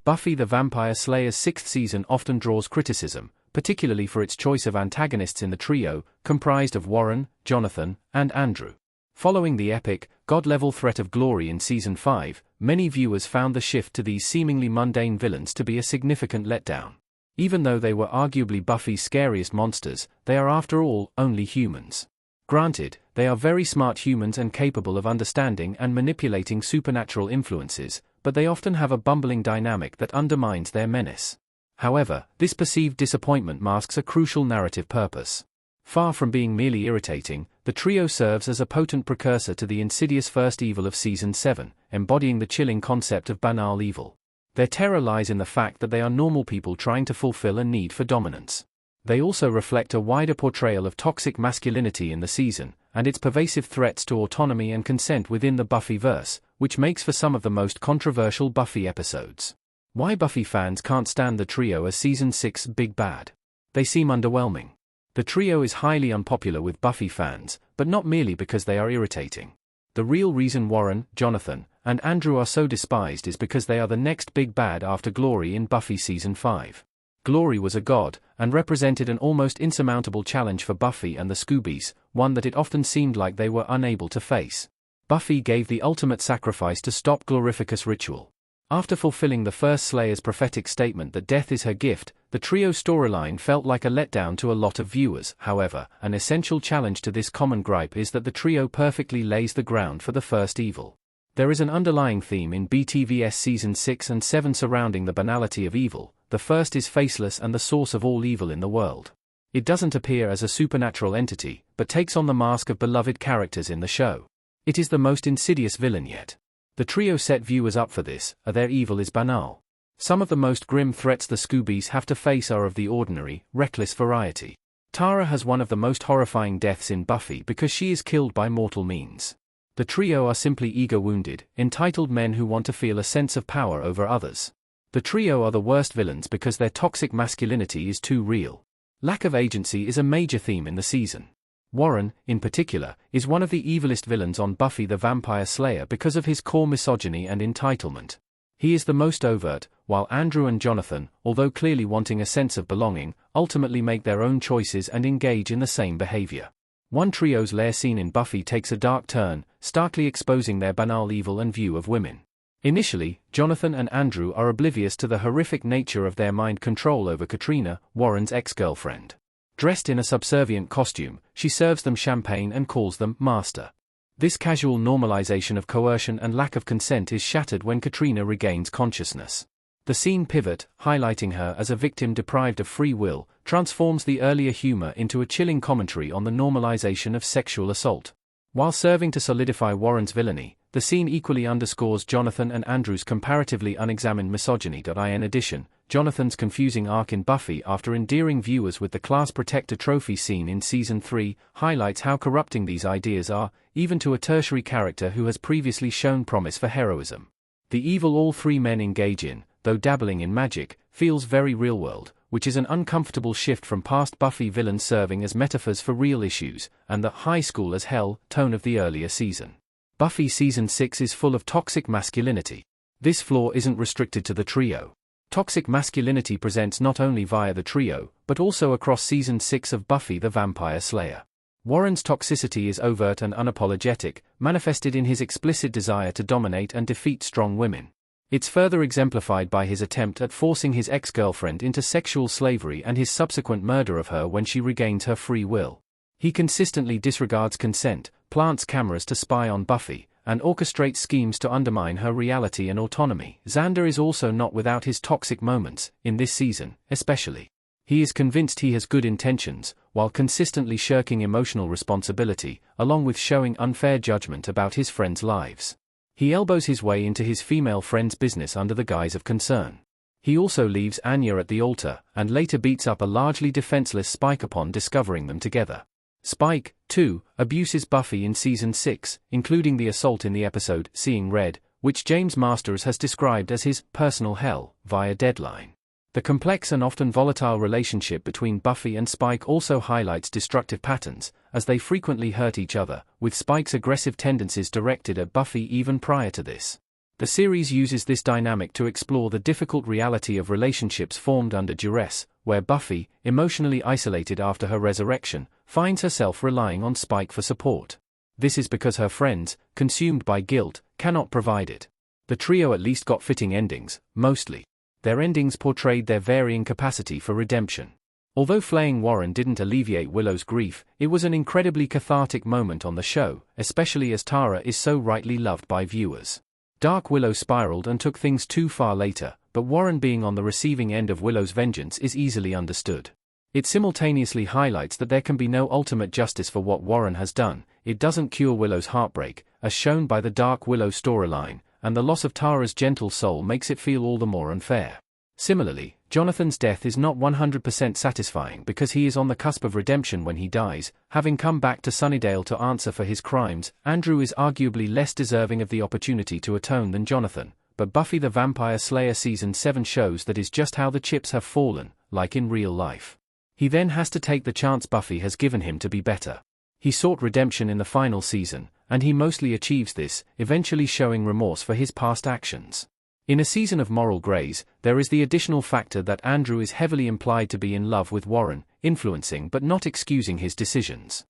Buffy the Vampire Slayer's sixth season often draws criticism, particularly for its choice of antagonists in the trio, comprised of Warren, Jonathan, and Andrew. Following the epic, god-level threat of Glory in Season 5, many viewers found the shift to these seemingly mundane villains to be a significant letdown. Even though they were arguably Buffy's scariest monsters, they are after all, only humans. Granted, they are very smart humans and capable of understanding and manipulating supernatural influences, but they often have a bumbling dynamic that undermines their menace. However, this perceived disappointment masks a crucial narrative purpose. Far from being merely irritating, the trio serves as a potent precursor to the insidious first evil of Season 7, embodying the chilling concept of banal evil. Their terror lies in the fact that they are normal people trying to fulfill a need for dominance. They also reflect a wider portrayal of toxic masculinity in the season, and its pervasive threats to autonomy and consent within the Buffyverse, which makes for some of the most controversial Buffy episodes. Why Buffy fans can't stand the trio as Season 6's big bad? They seem underwhelming. The trio is highly unpopular with Buffy fans, but not merely because they are irritating. The real reason Warren, Jonathan, and Andrew are so despised is because they are the next big bad after Glory in Buffy Season 5. Glory was a god, and represented an almost insurmountable challenge for Buffy and the Scoobies, one that it often seemed like they were unable to face. Buffy gave the ultimate sacrifice to stop Glorificus' ritual. After fulfilling the first Slayer's prophetic statement that death is her gift, the trio storyline felt like a letdown to a lot of viewers. However, an essential challenge to this common gripe is that the trio perfectly lays the ground for the first evil. There is an underlying theme in BTVS Season 6 and 7 surrounding the banality of evil. The first is faceless and the source of all evil in the world. It doesn't appear as a supernatural entity, but takes on the mask of beloved characters in the show. It is the most insidious villain yet. The trio set viewers up for this, their evil is banal. Some of the most grim threats the Scoobies have to face are of the ordinary, reckless variety. Tara has one of the most horrifying deaths in Buffy because she is killed by mortal means. The trio are simply ego-wounded, entitled men who want to feel a sense of power over others. The trio are the worst villains because their toxic masculinity is too real. Lack of agency is a major theme in the season. Warren, in particular, is one of the evilest villains on Buffy the Vampire Slayer because of his core misogyny and entitlement. He is the most overt, while Andrew and Jonathan, although clearly wanting a sense of belonging, ultimately make their own choices and engage in the same behavior. One trio's lair scene in Buffy takes a dark turn, starkly exposing their banal evil and view of women. Initially, Jonathan and Andrew are oblivious to the horrific nature of their mind control over Katrina, Warren's ex-girlfriend. Dressed in a subservient costume, she serves them champagne and calls them master. This casual normalization of coercion and lack of consent is shattered when Katrina regains consciousness. The scene pivot, highlighting her as a victim deprived of free will, transforms the earlier humor into a chilling commentary on the normalization of sexual assault. While serving to solidify Warren's villainy, the scene equally underscores Jonathan and Andrew's comparatively unexamined misogyny. In addition, Jonathan's confusing arc in Buffy after endearing viewers with the Class Protector trophy scene in Season 3 highlights how corrupting these ideas are, even to a tertiary character who has previously shown promise for heroism. The evil all three men engage in, though dabbling in magic, feels very real-world, which is an uncomfortable shift from past Buffy villains serving as metaphors for real issues, and the high school as hell tone of the earlier season. Buffy Season 6 is full of toxic masculinity. This flaw isn't restricted to the trio. Toxic masculinity presents not only via the trio, but also across Season 6 of Buffy the Vampire Slayer. Warren's toxicity is overt and unapologetic, manifested in his explicit desire to dominate and defeat strong women. It's further exemplified by his attempt at forcing his ex-girlfriend into sexual slavery and his subsequent murder of her when she regains her free will. He consistently disregards consent, plants cameras to spy on Buffy, and orchestrates schemes to undermine her reality and autonomy. Xander is also not without his toxic moments, in this season, especially. He is convinced he has good intentions, while consistently shirking emotional responsibility, along with showing unfair judgment about his friends' lives. He elbows his way into his female friend's business under the guise of concern. He also leaves Anya at the altar, and later beats up a largely defenseless Spike upon discovering them together. Spike, too, abuses Buffy in Season 6, including the assault in the episode Seeing Red, which James Masters has described as his personal hell, via Deadline. The complex and often volatile relationship between Buffy and Spike also highlights destructive patterns, as they frequently hurt each other, with Spike's aggressive tendencies directed at Buffy even prior to this. The series uses this dynamic to explore the difficult reality of relationships formed under duress, where Buffy, emotionally isolated after her resurrection, finds herself relying on Spike for support. This is because her friends, consumed by guilt, cannot provide it. The trio at least got fitting endings, mostly. Their endings portrayed their varying capacity for redemption. Although flaying Warren didn't alleviate Willow's grief, it was an incredibly cathartic moment on the show, especially as Tara is so rightly loved by viewers. Dark Willow spiraled and took things too far later, but Warren being on the receiving end of Willow's vengeance is easily understood. It simultaneously highlights that there can be no ultimate justice for what Warren has done. It doesn't cure Willow's heartbreak, as shown by the Dark Willow storyline, and the loss of Tara's gentle soul makes it feel all the more unfair. Similarly, Jonathan's death is not 100% satisfying because he is on the cusp of redemption when he dies. Having come back to Sunnydale to answer for his crimes, Andrew is arguably less deserving of the opportunity to atone than Jonathan, but Buffy the Vampire Slayer Season 7 shows that is just how the chips have fallen, like in real life. He then has to take the chance Buffy has given him to be better. He sought redemption in the final season, and he mostly achieves this, eventually showing remorse for his past actions. In a season of moral grays, there is the additional factor that Andrew is heavily implied to be in love with Warren, influencing but not excusing his decisions.